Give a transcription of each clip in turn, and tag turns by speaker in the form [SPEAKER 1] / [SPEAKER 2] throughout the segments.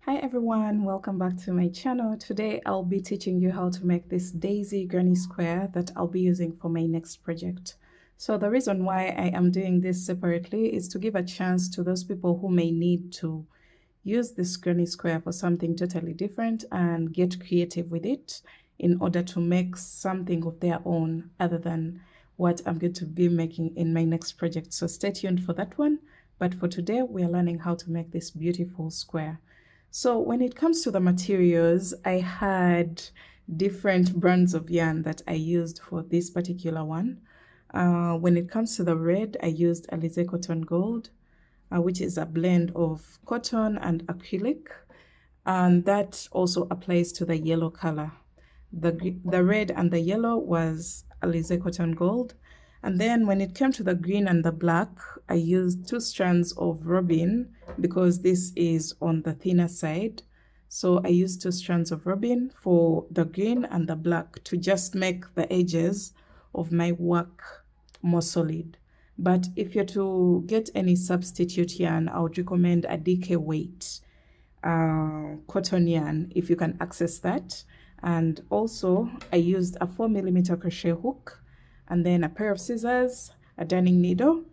[SPEAKER 1] Hi everyone, welcome back to my channel. Today I'll be teaching you how to make this daisy granny square that I'll be using for my next project. So the reason why I am doing this separately is to give a chance to those people who may need to use this granny square for something totally different and get creative with it in order to make something of their own other than what I'm going to be making in my next project. So stay tuned for that one. But for today, we are learning how to make this beautiful square. So when it comes to the materials, I had different brands of yarn that I used for this particular one. When it comes to the red, I used Alize Cotton Gold, which is a blend of cotton and acrylic. And that also applies to the yellow color. The red and the yellow was Alize Cotton Gold. And then when it came to the green and the black, I used 2 strands of robin because this is on the thinner side. So I used 2 strands of robin for the green and the black to just make the edges of my work more solid. But if you're to get any substitute yarn, I would recommend a DK weight cotton yarn if you can access that. And also I used a 4mm crochet hook, and then a pair of scissors, a darning needle,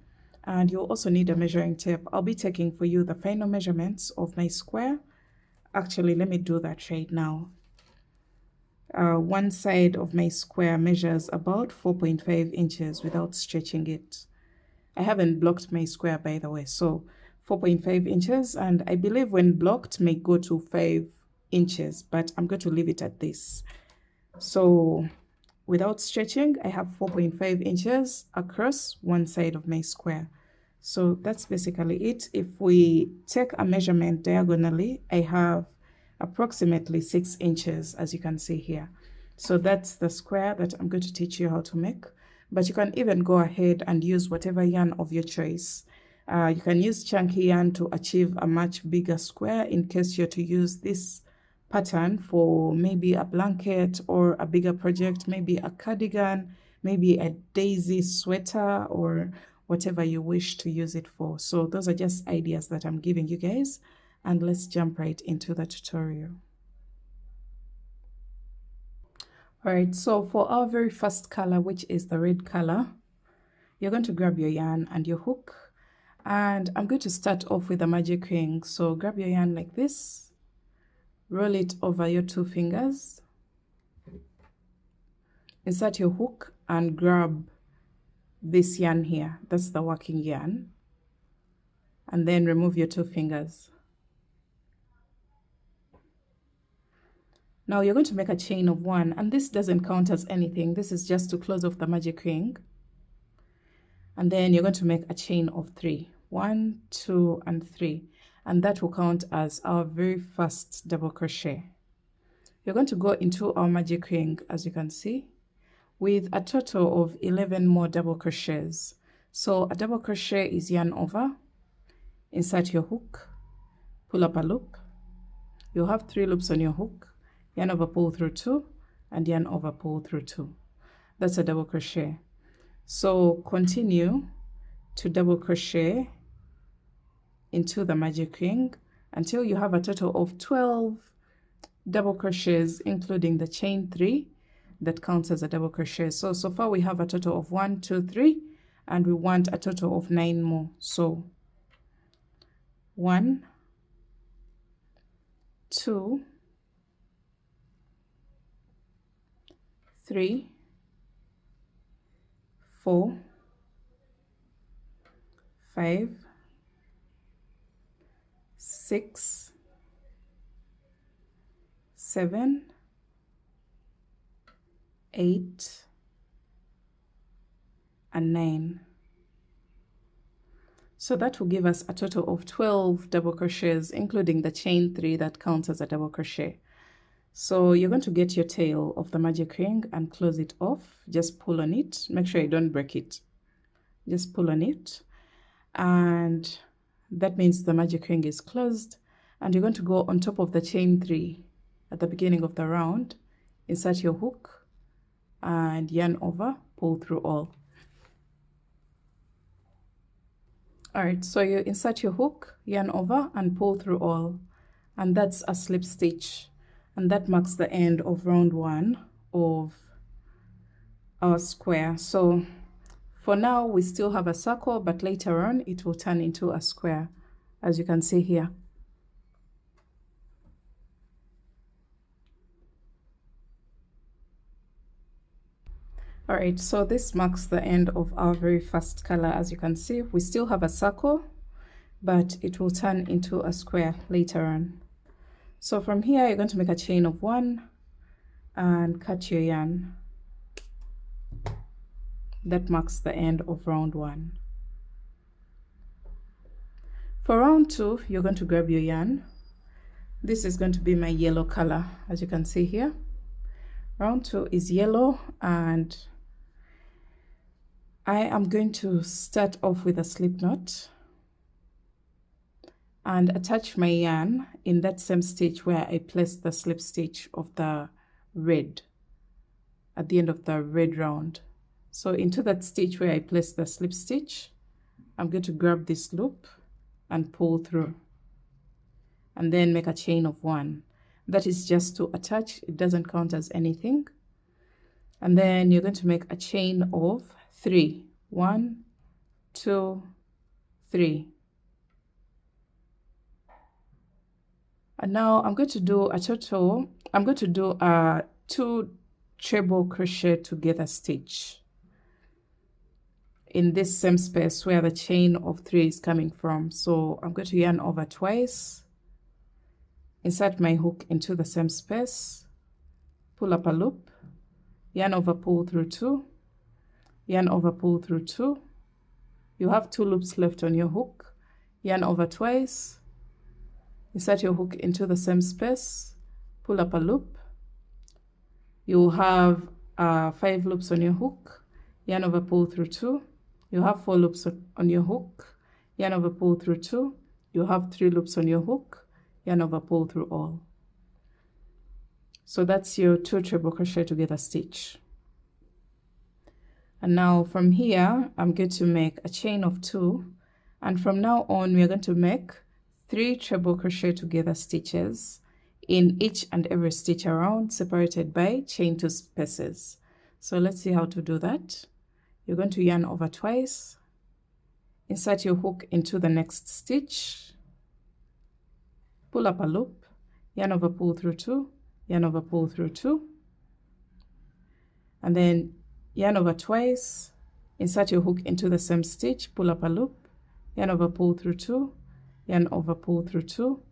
[SPEAKER 1] and you'll also need a measuring tape. I'll be taking for you the final measurements of my square. Actually, let me do that right now. One side of my square measures about 4.5 inches without stretching it. I haven't blocked my square, by the way, so 4.5 inches, and I believe when blocked may go to 5 inches, but I'm going to leave it at this. So without stretching, I have 4.5 inches across one side of my square. So that's basically it. If we take a measurement diagonally, I have approximately 6 inches, as you can see here. So that's the square that I'm going to teach you how to make. But you can even go ahead and use whatever yarn of your choice. You can use chunky yarn to achieve a much bigger square in case you're to use this pattern for maybe a blanket or a bigger project, maybe a cardigan, maybe a daisy sweater, or whatever you wish to use it for. So those are just ideas that I'm giving you guys, and let's jump right into the tutorial. All right, so for our very first color, which is the red color, you're going to grab your yarn and your hook, and I'm going to start off with a magic ring. So grab your yarn like this, roll it over your 2 fingers, insert your hook and grab this yarn here. That's the working yarn. And then remove your 2 fingers. Now you're going to make a chain of 1, and this doesn't count as anything. This is just to close off the magic ring. And then you're going to make a chain of 3. 1, 2, and 3. And that will count as our very first double crochet. You're going to go into our magic ring, as you can see, with a total of 11 more double crochets. So a double crochet is yarn over, insert your hook, pull up a loop. You'll have 3 loops on your hook, yarn over, pull through 2, and yarn over, pull through 2. That's a double crochet. So continue to double crochet into the magic ring until you have a total of 12 double crochets, including the chain 3 that counts as a double crochet. So far we have a total of 1, 2, 3, and we want a total of 9 more. So 1, 2, 3, 4, 5, 6, 7, 8, and 9. So that will give us a total of 12 double crochets, including the chain 3 that counts as a double crochet. So you're going to get your tail of the magic ring and close it off. Just pull on it. Make sure you don't break it. Just pull on it. And that means the magic ring is closed. And you're going to go on top of the chain 3 at the beginning of the round. Insert your hook and yarn over, pull through all. All right, so you insert your hook, yarn over, and pull through all. and that's a slip stitch, and that marks the end of round 1 of our square. So for now we still have a circle, but later on it will turn into a square, as you can see here. All right, so this marks the end of our very first color. As you can see, we still have a circle, but it will turn into a square later on. So from here, you're going to make a chain of 1 and cut your yarn. That marks the end of round 1. For round 2, you're going to grab your yarn. This is going to be my yellow color, as you can see here. Round 2 is yellow, and I am going to start off with a slip knot and attach my yarn in that same stitch where I placed the slip stitch of the red at the end of the red round. So into that stitch where I placed the slip stitch, I'm going to grab this loop and pull through, and then make a chain of 1. That is just to attach, it doesn't count as anything. And then you're going to make a chain of 3. 1, 2, 3. And now I'm going to do a 2 treble crochet together stitch in this same space where the chain of 3 is coming from. So I'm going to yarn over twice, insert my hook into the same space, pull up a loop, yarn over, pull through 2, yarn over, pull through 2. You have 2 loops left on your hook, yarn over twice, insert your hook into the same space, pull up a loop. You have 5 loops on your hook, yarn over, pull through 2. You have 4 loops on your hook, yarn over, pull through 2. You have 3 loops on your hook, yarn over, pull through all. So that's your 2 treble crochet together stitch. And now from here, I'm going to make a chain of 2, and from now on we are going to make 3 treble crochet together stitches in each and every stitch around, separated by chain 2 spaces. So let's see how to do that. You're going to yarn over twice, insert your hook into the next stitch, pull up a loop, yarn over, pull through 2, yarn over, pull through 2, and then yarn over twice, insert your hook into the same stitch, pull up a loop, yarn over, pull through 2, yarn over, pull through 2,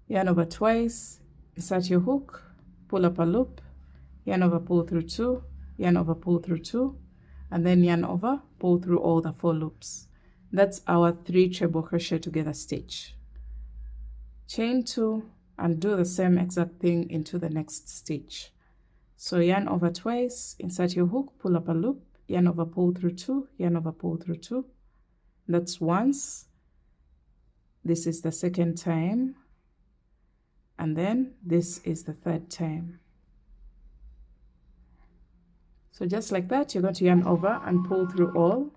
[SPEAKER 1] yarn over twice, insert your hook, pull up a loop, yarn over, pull through 2, yarn over, pull through 2, and then yarn over, pull through all the 4 loops. That's our 3 treble crochet together stitch. Chain 2 and do the same exact thing into the next stitch. So yarn over twice, insert your hook, pull up a loop, yarn over, pull through 2, yarn over, pull through 2. That's once. This is the second time, and then this is the third time. So just like that, you're going to yarn over and pull through all,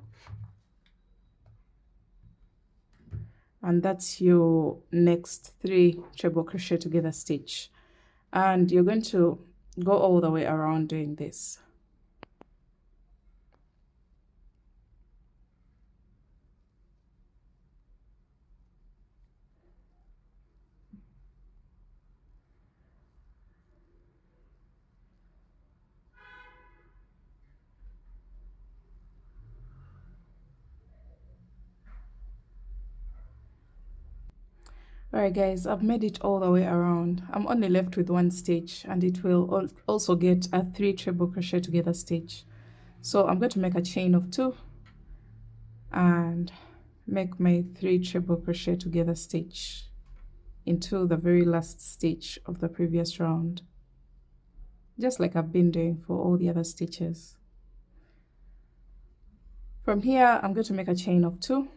[SPEAKER 1] and that's your next 3 treble crochet together stitch. And you're going to go all the way around doing this. Alright guys, I've made it all the way around. I'm only left with 1 stitch, and it will also get a 3 treble crochet together stitch. So I'm going to make a chain of 2 and make my 3 treble crochet together stitch into the very last stitch of the previous round, just like I've been doing for all the other stitches. From here, I'm going to make a chain of 2,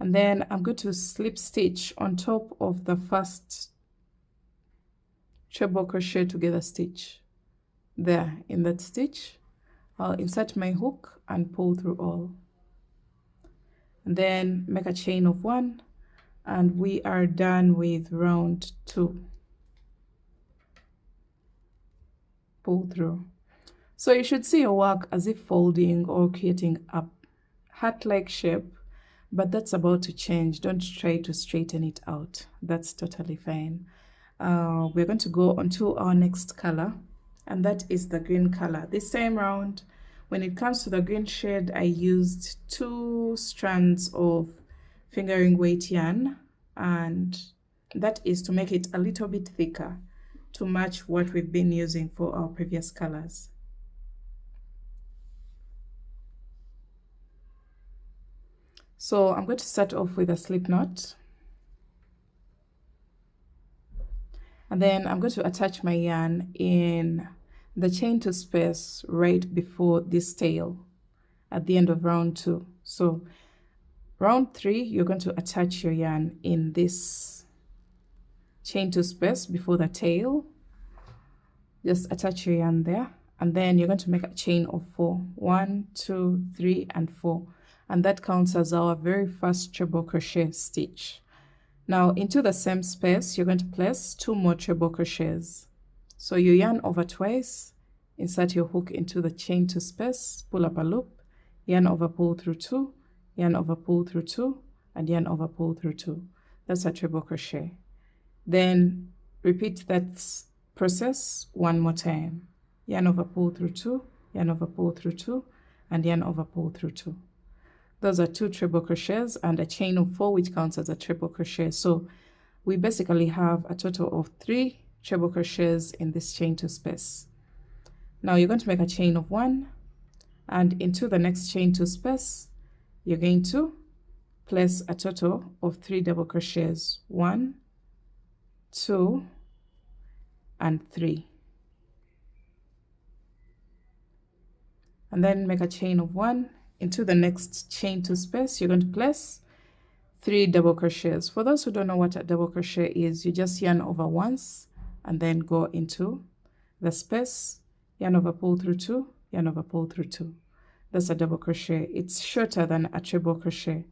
[SPEAKER 1] and then I'm going to slip stitch on top of the first treble crochet together stitch. There in that stitch, I'll insert my hook and pull through all, and then make a chain of 1 and we are done with round 2. Pull through. So you should see your work as if folding or creating a heart-like shape, but that's about to change. Don't try to straighten it out. That's totally fine. We're going to go on to our next color, and that is the green color. This time round, when it comes to the green shade, I used 2 strands of fingering weight yarn, and that is to make it a little bit thicker to match what we've been using for our previous colors. So I'm going to start off with a slip knot, and then I'm going to attach my yarn in the chain to space right before this tail at the end of round 2. So round 3, you're going to attach your yarn in this chain to space before the tail. Just attach your yarn there, and then you're going to make a chain of 4. 1, 2, 3, and 4, and that counts as our very first treble crochet stitch. Now into the same space, you're going to place 2 more treble crochets. So you yarn over twice, insert your hook into the chain to space, pull up a loop, yarn over, pull through 2, yarn over, pull through 2, and yarn over, pull through 2. That's a treble crochet. Then repeat that process 1 more time. Yarn over, pull through 2, yarn over, pull through 2, and yarn over, pull through 2. Those are 2 treble crochets and a chain of 4, which counts as a triple crochet. So we basically have a total of 3 treble crochets in this chain to space. Now you're going to make a chain of 1, and into the next chain to space, you're going to place a total of 3 double crochets. 1, 2, and 3. And then make a chain of 1. Into the next chain to space, you're going to place 3 double crochets. For those who don't know what a double crochet is, you just yarn over once and then go into the space, yarn over, pull through 2, yarn over, pull through 2. That's a double crochet. It's shorter than a treble crochet.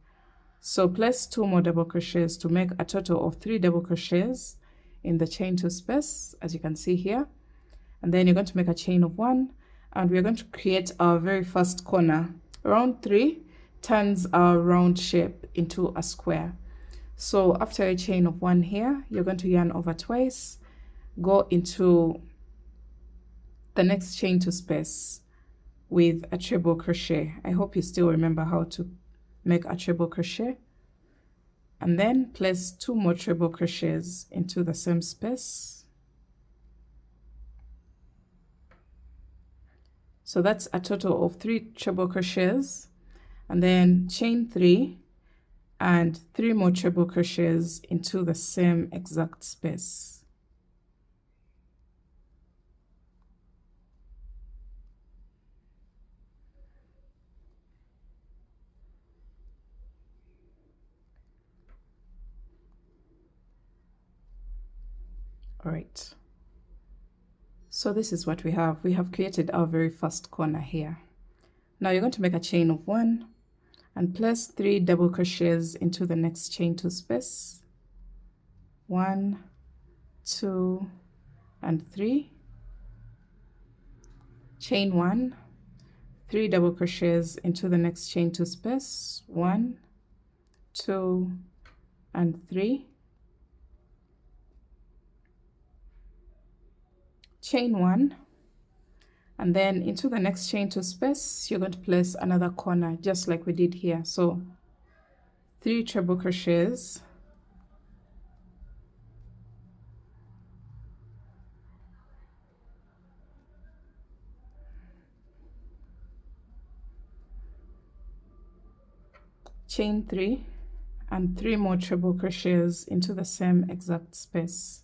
[SPEAKER 1] So place 2 more double crochets to make a total of 3 double crochets in the chain to space, as you can see here. And then you're going to make a chain of 1, and we're going to create our very first corner. Round 3 turns our round shape into a square. So after a chain of 1 here, you're going to yarn over twice, go into the next chain to space with a treble crochet. I hope you still remember how to make a treble crochet. And then place 2 more treble crochets into the same space. So that's a total of 3 treble crochets, and then chain 3 and 3 more treble crochets into the same exact space. All right. So this is what we have. We have created our very first corner here. Now you're going to make a chain of 1 and place 3 double crochets into the next chain to space. 1, 2, and 3. Chain 1, 3 double crochets into the next chain to space. 1, 2, and 3. Chain 1, and then into the next chain to space, you're going to place another corner just like we did here. So 3 treble crochets, chain 3, and 3 more treble crochets into the same exact space.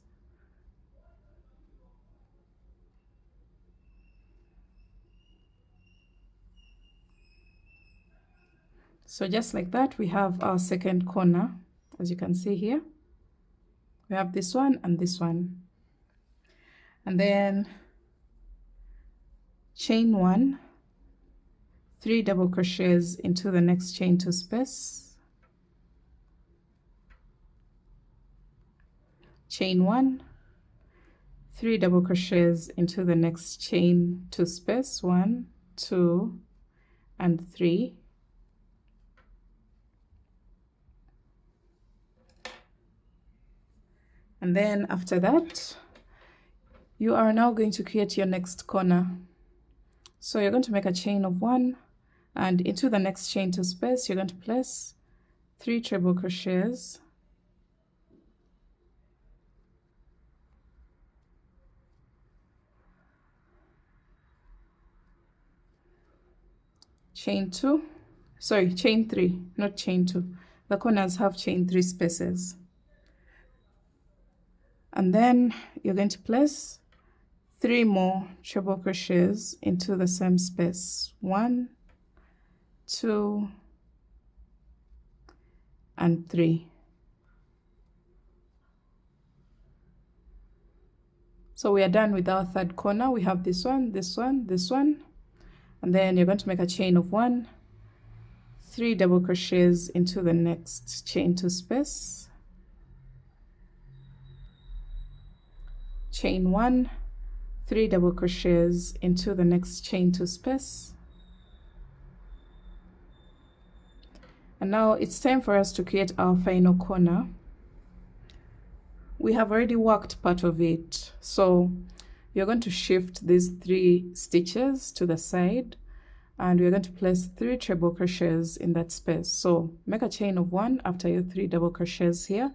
[SPEAKER 1] So just like that, we have our second corner. As you can see here, we have this one and this one. And then chain 1, 3 double crochets into the next chain to space. chain 1, 3 double crochets into the next chain 2 space, 1, 2, and 3. And then after that, you are now going to create your next corner. So you're going to make a chain of 1, and into the next chain 2 space, you're going to place 3 treble crochets. Chain 2, sorry, chain 3, not chain 2. The corners have chain 3 spaces. And then you're going to place 3 more treble crochets into the same space. 1, 2, and 3. So we are done with our third corner. We have this one, this one, this one. And then you're going to make a chain of 1, 3 double crochets into the next chain 2 space, chain 1, 3 double crochets into the next chain 2 space. And now it's time for us to create our final corner. We have already worked part of it, so you're going to shift these 3 stitches to the side, and we're going to place 3 treble crochets in that space. So make a chain of 1 after your 3 double crochets here,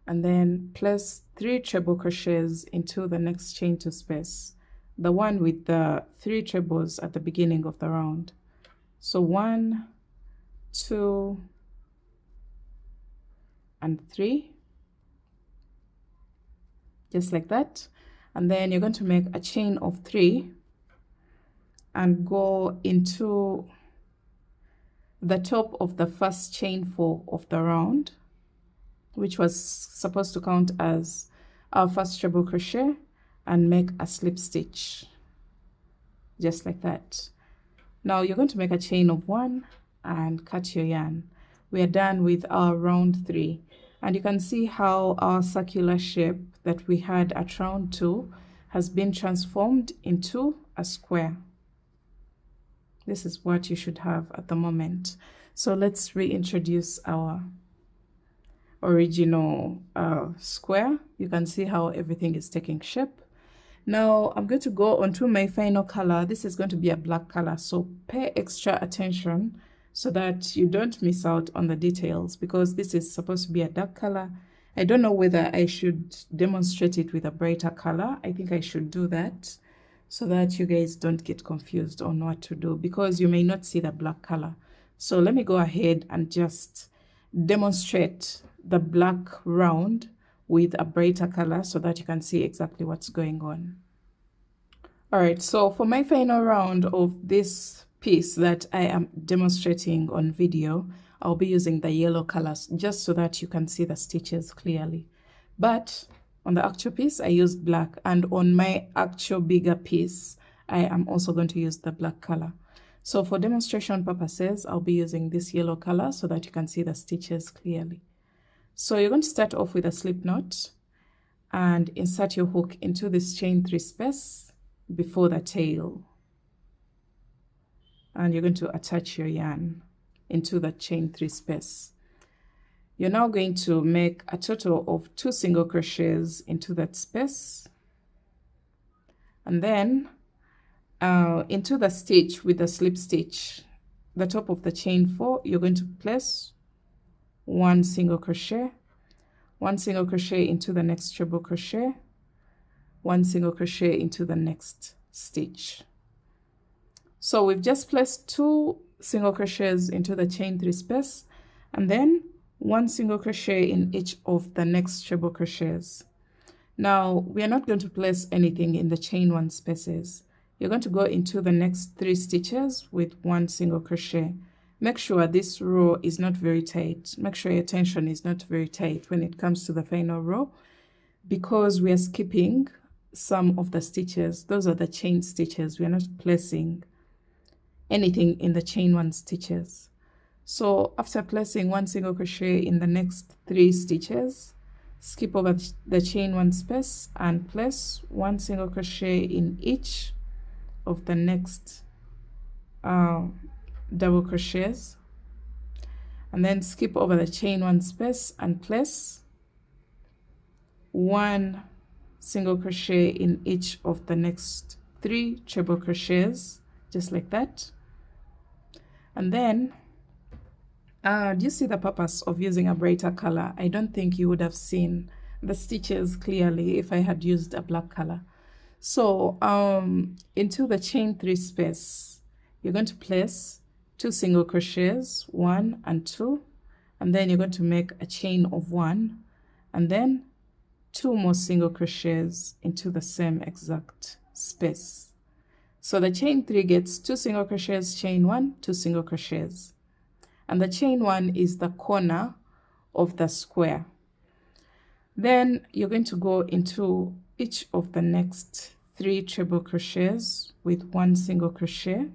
[SPEAKER 1] and then place 3 treble crochets into the next chain 2 space, the one with the 3 trebles at the beginning of the round. So 1, 2, and 3, just like that. And then you're going to make a chain of 3 and go into the top of the first chain 4 of the round, which was supposed to count as our first treble crochet, and make a slip stitch, just like that. Now you're going to make a chain of 1 and cut your yarn. We are done with our round 3, and you can see how our circular shape that we had at round 2 has been transformed into a square. This is what you should have at the moment. So let's reintroduce our original square. You can see how everything is taking shape. Now I'm going to go on to my final color. This is going to be a black color, so pay extra attention so that you don't miss out on the details, because this is supposed to be a dark color. I don't know whether I should demonstrate it with a brighter color. I think I should do that so that you guys don't get confused on what to do, because you may not see the black color. So let me go ahead and just demonstrate the black round with a brighter color so that you can see exactly what's going on. All right, so for my final round of this piece that I am demonstrating on video, I'll be using the yellow colors just so that you can see the stitches clearly. But on the actual piece, I used black, and on my actual bigger piece, I am also going to use the black color. So for demonstration purposes, I'll be using this yellow color so that you can see the stitches clearly. So you're going to start off with a slip knot and insert your hook into this chain 3 space before the tail. And you're going to attach your yarn into the chain 3 space. You're now going to make a total of 2 single crochets into that space. And then into the stitch with the slip stitch, the top of the chain 4, you're going to place 1 single crochet, 1 single crochet into the next treble crochet, 1 single crochet into the next stitch. So we've just placed 2 single crochets into the chain 3 space, and then 1 single crochet in each of the next treble crochets. Now we are not going to place anything in the chain 1 spaces. You're going to go into the next 3 stitches with 1 single crochet. Make sure this row is not very tight. Make sure your tension is not very tight when it comes to the final row, because we are skipping some of the stitches. Those are the chain stitches. We are not placing anything in the chain 1 stitches. So after placing 1 single crochet in the next 3 stitches, skip over the chain 1 space and place 1 single crochet in each of the next double crochets, and then skip over the chain 1 space and place 1 single crochet in each of the next 3 treble crochets, just like that. And then do you see the purpose of using a brighter color? I don't think you would have seen the stitches clearly if I had used a black color. So into the chain 3 space, you're going to place 2 single crochets, 1 and 2, and then you're going to make a chain of 1, and then 2 more single crochets into the same exact space. So the chain 3 gets 2 single crochets, chain 1, 2 single crochets. And the chain 1 is the corner of the square. Then you're going to go into each of the next 3 treble crochets with 1 single crochet,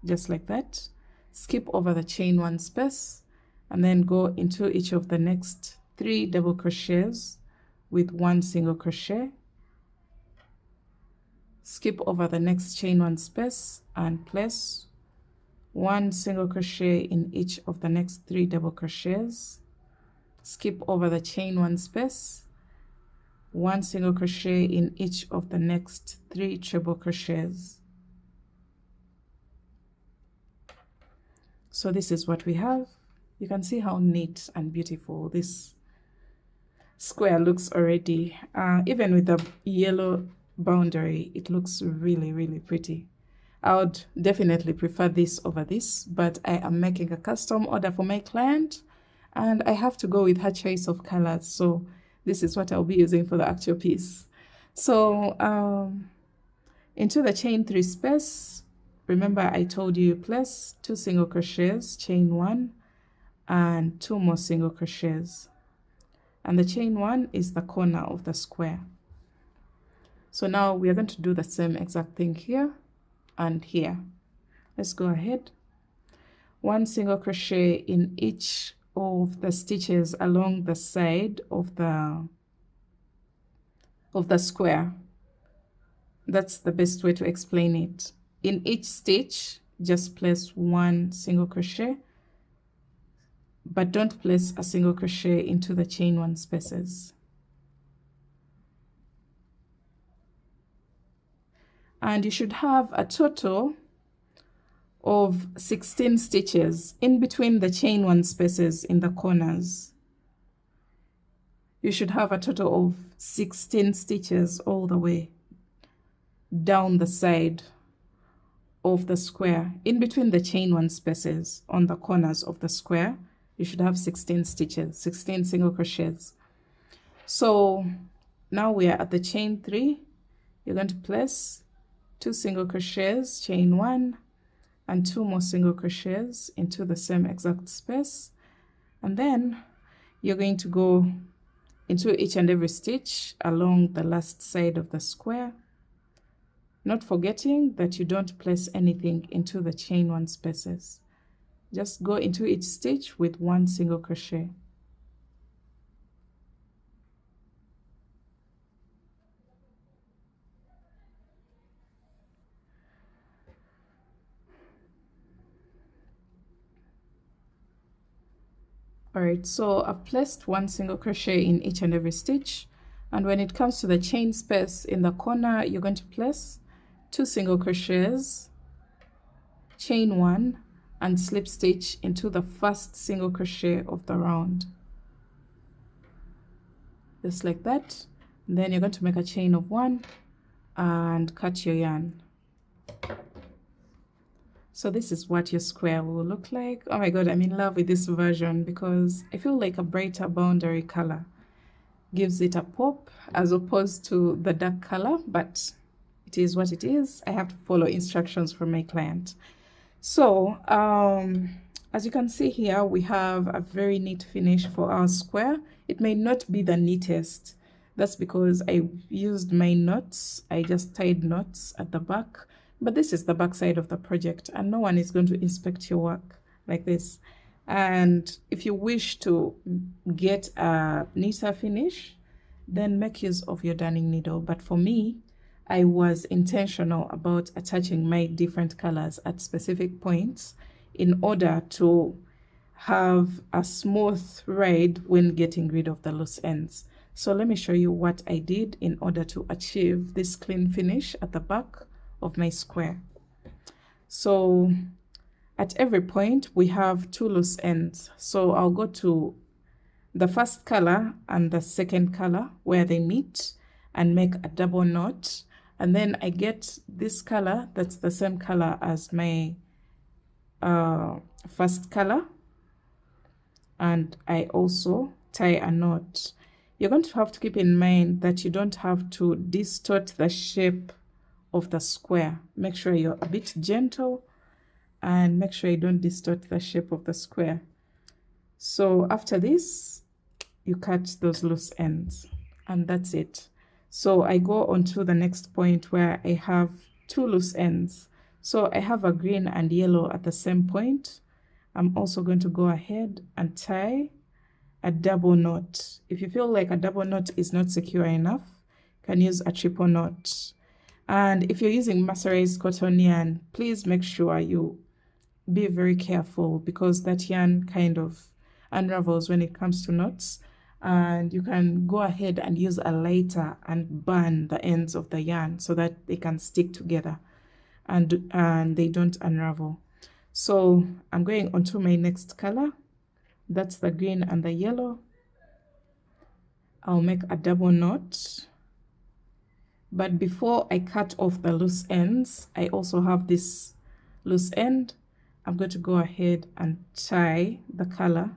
[SPEAKER 1] just like that. Skip over the chain 1 space, and then go into each of the next 3 double crochets with 1 single crochet. Skip over the next chain 1 space and place 1 single crochet in each of the next 3 double crochets. Skip over the chain 1 space, 1 single crochet in each of the next 3 treble crochets. So this is what we have. You can see how neat and beautiful this square looks already. Even with the yellow boundary, it looks really, really pretty. I would definitely prefer this over this, but I am making a custom order for my client and I have to go with her choice of colors. So this is what I'll be using for the actual piece. So into the chain 3 space, remember I told you place 2 single crochets, chain 1, and 2 more single crochets. And the chain 1 is the corner of the square. So now we are going to do the same exact thing here and here. Let's go ahead. 1 single crochet in each of the stitches along the side of the square. That's the best way to explain it. In each stitch, just place 1 single crochet, but don't place a single crochet into the chain 1 spaces. And you should have a total of 16 stitches in between the chain 1 spaces in the corners. You should have a total of 16 stitches all the way down the side of the square. In between the chain 1 spaces on the corners of the square, you should have 16 stitches, 16 single crochets. So now we are at the chain 3. You're going to place 2 single crochets, chain 1, and 2 more single crochets into the same exact space. And then you're going to go into each and every stitch along the last side of the square, not forgetting that you don't place anything into the chain 1 spaces. Just go into each stitch with 1 single crochet. Alright, so I've placed 1 single crochet in each and every stitch, and when it comes to the chain space in the corner, you're going to place 2 single crochets, chain 1, and slip stitch into the first single crochet of the round, just like that. And then you're going to make a chain of 1 and cut your yarn. So this is what your square will look like. Oh my god, I'm in love with this version because I feel like a brighter boundary color gives it a pop as opposed to the dark color, but it is what it is. I have to follow instructions from my client. So as you can see here, we have a very neat finish for our square. It may not be the neatest. That's because I used my knots. I just tied knots at the back. But this is the back side of the project, and no one is going to inspect your work like this. And if you wish to get a neater finish, then make use of your darning needle. But for me, I was intentional about attaching my different colors at specific points in order to have a smooth ride when getting rid of the loose ends. So let me show you what I did in order to achieve this clean finish at the back of my square. So at every point we have 2 loose ends. So I'll go to the first color and the second color where they meet and make a double knot. And then I get this color that's the same color as my first color. And I also tie a knot. You're going to have to keep in mind that you don't have to distort the shape of the square. Make sure you're a bit gentle and make sure you don't distort the shape of the square. So after this, you cut those loose ends and that's it. So I go on to the next point where I have 2 loose ends. So I have a green and yellow at the same point. I'm also going to go ahead and tie a double knot. If you feel like a double knot is not secure enough, you can use a triple knot. And if you're using mercerized cotton yarn, please make sure you be very careful because that yarn kind of unravels when it comes to knots. And you can go ahead and use a lighter and burn the ends of the yarn so that they can stick together and they don't unravel. So I'm going on to my next color. That's the green and the yellow. I'll make a double knot. But before I cut off the loose ends, I also have this loose end. I'm going to go ahead and tie the color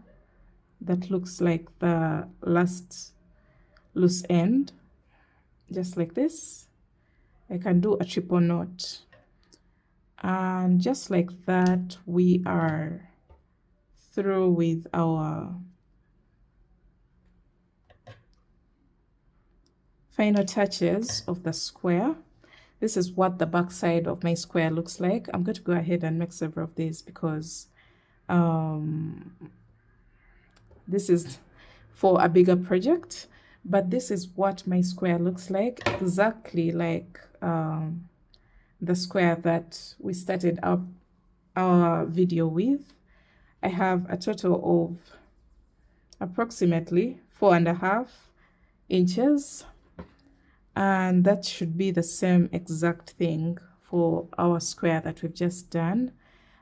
[SPEAKER 1] that looks like the last loose end, just like this. I can do a triple knot. And just like that, we are through with our final touches of the square. This is what the back side of my square looks like. I'm going to go ahead and make several of these because this is for a bigger project, but this is what my square looks like, exactly like the square that we started our video with. I have a total of approximately 4.5 inches, and that should be the same exact thing for our square that we've just done.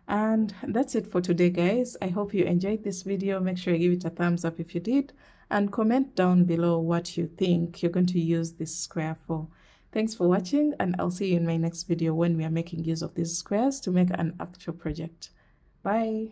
[SPEAKER 1] And that's it for today, guys. I hope you enjoyed this video. Make sure you give it a thumbs up if you did, and comment down below what you think you're going to use this square for. Thanks for watching, and I'll see you in my next video when we are making use of these squares to make an actual project. Bye.